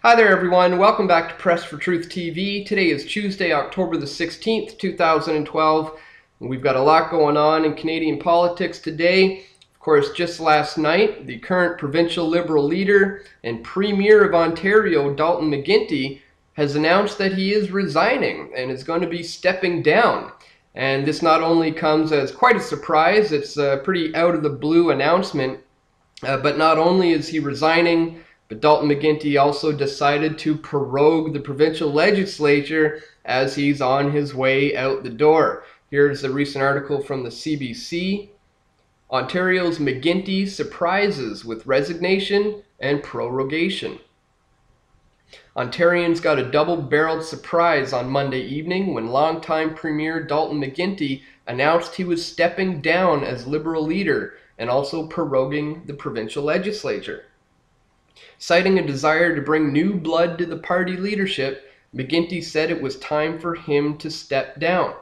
Hi there everyone, welcome back to Press for Truth TV. Today is Tuesday, October the 16th, 2012. We've got a lot going on in Canadian politics today. Of course, just last night, the current provincial Liberal leader and Premier of Ontario, Dalton McGuinty, has announced that he is resigning and is going to be stepping down. And this not only comes as quite a surprise, it's a pretty out-of-the-blue announcement, but not only is he resigning, but Dalton McGuinty also decided to prorogue the provincial legislature as he's on his way out the door. Here's a recent article from the CBC. Ontario's McGuinty surprises with resignation and prorogation. Ontarians got a double-barreled surprise on Monday evening when longtime Premier Dalton McGuinty announced he was stepping down as Liberal leader and also proroguing the provincial legislature. Citing a desire to bring new blood to the party leadership, McGuinty said it was time for him to step down.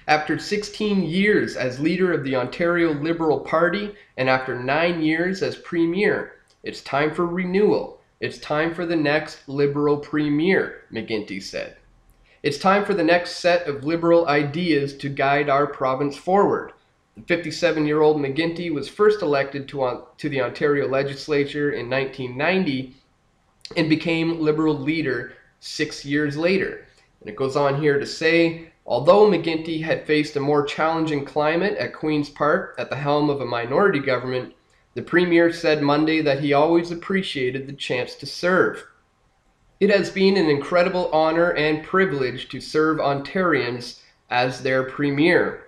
After 16 years as leader of the Ontario Liberal Party and after 9 years as Premier, it's time for renewal. It's time for the next Liberal Premier, McGuinty said. It's time for the next set of Liberal ideas to guide our province forward. The 57-year-old McGuinty was first elected to the Ontario legislature in 1990 and became Liberal leader 6 years later. And it goes on here to say, although McGuinty had faced a more challenging climate at Queen's Park at the helm of a minority government, the Premier said Monday that he always appreciated the chance to serve. It has been an incredible honor and privilege to serve Ontarians as their Premier.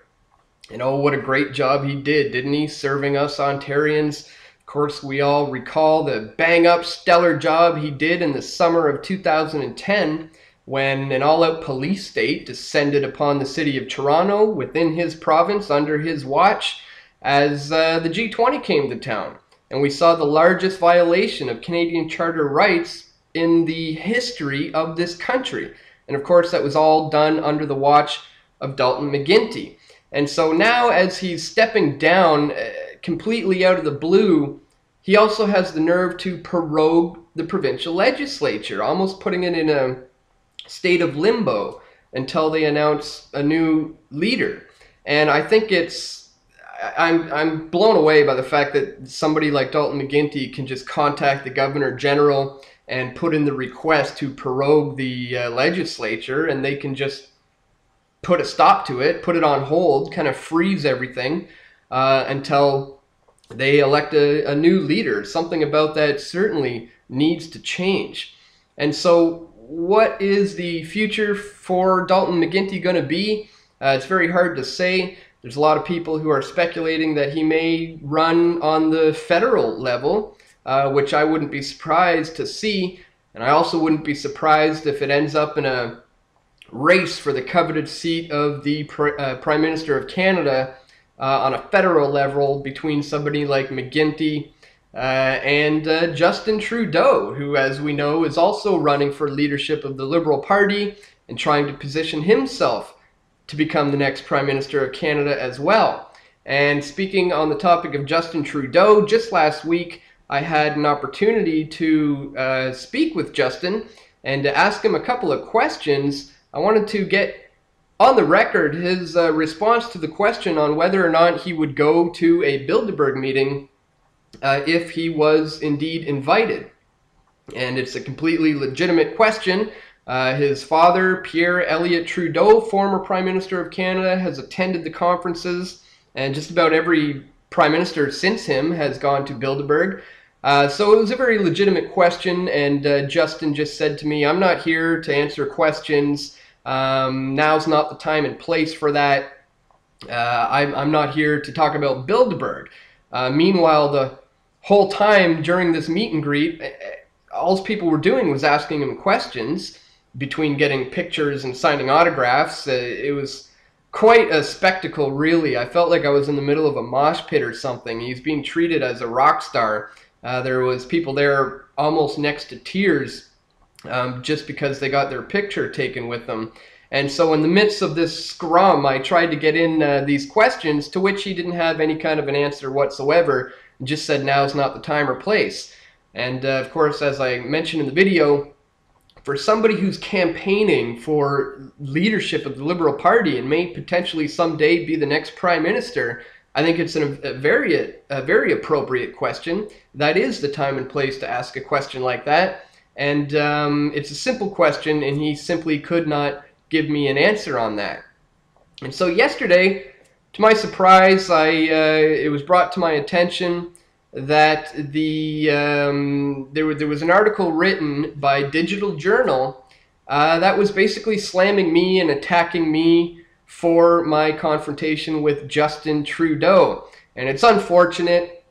And oh, what a great job he did, didn't he, serving us Ontarians? Of course, we all recall the bang-up stellar job he did in the summer of 2010 when an all-out police state descended upon the city of Toronto within his province under his watch as the G20 came to town. And we saw the largest violation of Canadian Charter rights in the history of this country. And of course, that was all done under the watch of Dalton McGuinty. And so now, as he's stepping down completely out of the blue, he also has the nerve to prorogue the provincial legislature, almost putting it in a state of limbo until they announce a new leader. And I think I'm blown away by the fact that somebody like Dalton McGuinty can just contact the Governor General and put in the request to prorogue the legislature, and they can just put a stop to it, put it on hold, kind of freeze everything until they elect a new leader. Something about that certainly needs to change. And so what is the future for Dalton McGuinty going to be? It's very hard to say. There's a lot of people who are speculating that he may run on the federal level, which I wouldn't be surprised to see. And I also wouldn't be surprised if it ends up in a race for the coveted seat of the Prime Minister of Canada on a federal level between somebody like McGuinty and Justin Trudeau, who, as we know, is also running for leadership of the Liberal Party and trying to position himself to become the next Prime Minister of Canada as well. And speaking on the topic of Justin Trudeau, just last week I had an opportunity to speak with Justin and to ask him a couple of questions. I wanted to get on the record his response to the question on whether or not he would go to a Bilderberg meeting if he was indeed invited. And it's a completely legitimate question. His father, Pierre Elliott Trudeau, former Prime Minister of Canada, has attended the conferences, and just about every Prime Minister since him has gone to Bilderberg. So it was a very legitimate question, and Justin just said to me, I'm not here to answer questions. Now's not the time and place for that. I'm not here to talk about Bilderberg. Meanwhile, the whole time during this meet and greet, all people were doing was asking him questions between getting pictures and signing autographs. It was quite a spectacle, really. I felt like I was in the middle of a mosh pit or something. He's being treated as a rock star. There was people there almost next to tears just because they got their picture taken with them. And so in the midst of this scrum, I tried to get in these questions, to which he didn't have any kind of an answer whatsoever, and just said now's not the time or place. And of course, as I mentioned in the video, for somebody who's campaigning for leadership of the Liberal Party and may potentially someday be the next Prime Minister, I think it's a very appropriate question. That is the time and place to ask a question like that. And it's a simple question, and he simply could not give me an answer on that. And so yesterday, to my surprise, it was brought to my attention that there was an article written by Digital Journal that was basically slamming me and attacking me for my confrontation with Justin Trudeau. And it's unfortunate.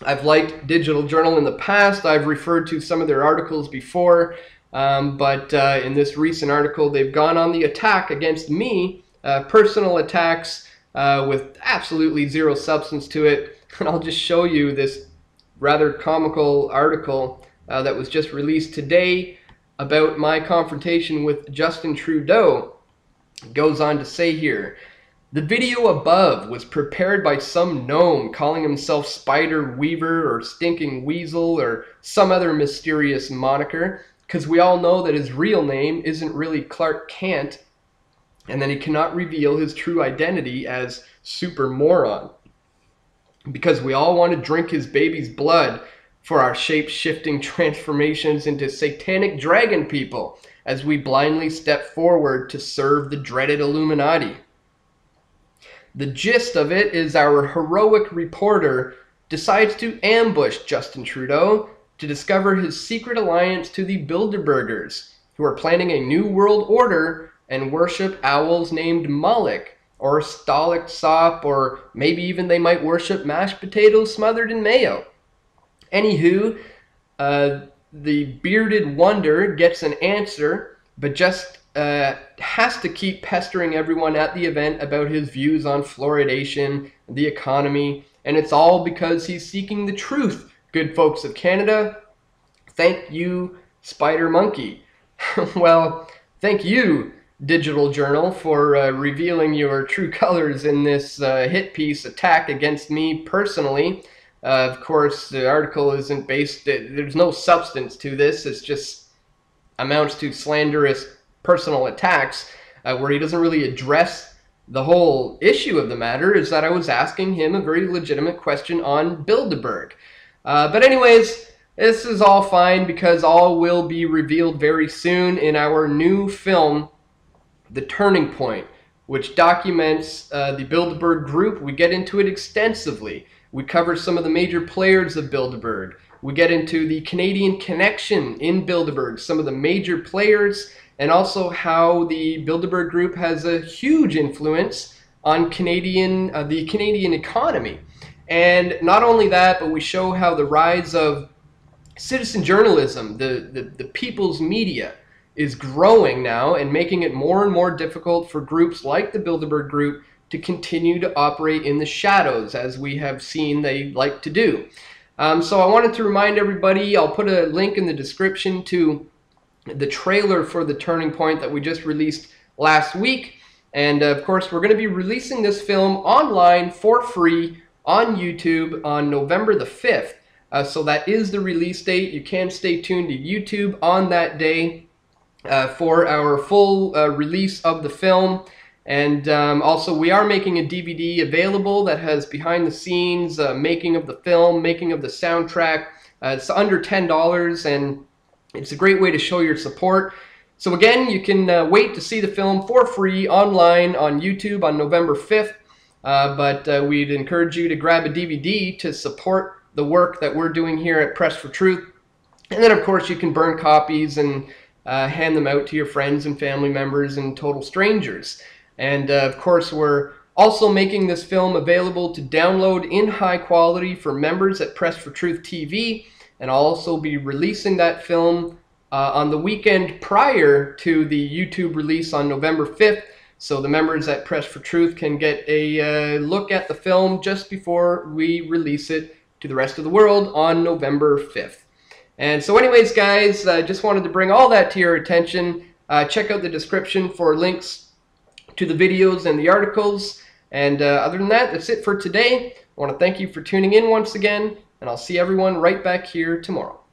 I've liked Digital Journal in the past. I've referred to some of their articles before, but in this recent article, they've gone on the attack against me, personal attacks with absolutely zero substance to it. And I'll just show you this rather comical article that was just released today about my confrontation with Justin Trudeau. It goes on to say here, the video above was prepared by some gnome calling himself Spider Weaver or Stinking Weasel or some other mysterious moniker, because we all know that his real name isn't really Clark Kent, and that he cannot reveal his true identity as Super Moron, because we all want to drink his baby's blood for our shape-shifting transformations into satanic dragon people as we blindly step forward to serve the dreaded Illuminati. The gist of it is our heroic reporter decides to ambush Justin Trudeau to discover his secret alliance to the Bilderbergers, who are planning a new world order and worship owls named Moloch, or Stalic Sop, or maybe even they might worship mashed potatoes smothered in mayo. Anywho, the bearded wonder gets an answer, but just has to keep pestering everyone at the event about his views on fluoridation, the economy, and it's all because he's seeking the truth, good folks of Canada. Thank you, Spider Monkey. Well, thank you, Digital Journal, for revealing your true colors in this hit piece attack against me personally. Of course, the article isn't based, there's no substance to this, it's just amounts to slanderous personal attacks where he doesn't really address the whole issue of the matter, is that I was asking him a very legitimate question on Bilderberg. But anyways, this is all fine because all will be revealed very soon in our new film, The Turning Point, which documents the Bilderberg group. We get into it extensively. We cover some of the major players of Bilderberg. We get into the Canadian connection in Bilderberg, some of the major players, and also how the Bilderberg group has a huge influence on the Canadian economy. And not only that, but we show how the rise of citizen journalism, the people's media, is growing now and making it more and more difficult for groups like the Bilderberg group to continue to operate in the shadows, as we have seen they like to do. So I wanted to remind everybody, I'll put a link in the description to the trailer for The Turning Point that we just released last week. And of course, we're going to be releasing this film online for free on YouTube on November the 5th. So that is the release date. You can stay tuned to YouTube on that day for our full release of the film. And also, we are making a DVD available that has behind the scenes, making of the film, making of the soundtrack. It's under $10, and it's a great way to show your support. So again, you can wait to see the film for free online on YouTube on November 5th. But we'd encourage you to grab a DVD to support the work that we're doing here at Press for Truth. And then, of course, you can burn copies and hand them out to your friends and family members and total strangers. And of course, we're also making this film available to download in high quality for members at Press for Truth TV. And I'll also be releasing that film on the weekend prior to the YouTube release on November 5th. So the members at Press for Truth can get a look at the film just before we release it to the rest of the world on November 5th. And so anyways, guys, I just wanted to bring all that to your attention. Check out the description for links to the videos and the articles. And other than that, that's it for today. I want to thank you for tuning in once again, and I'll see everyone right back here tomorrow.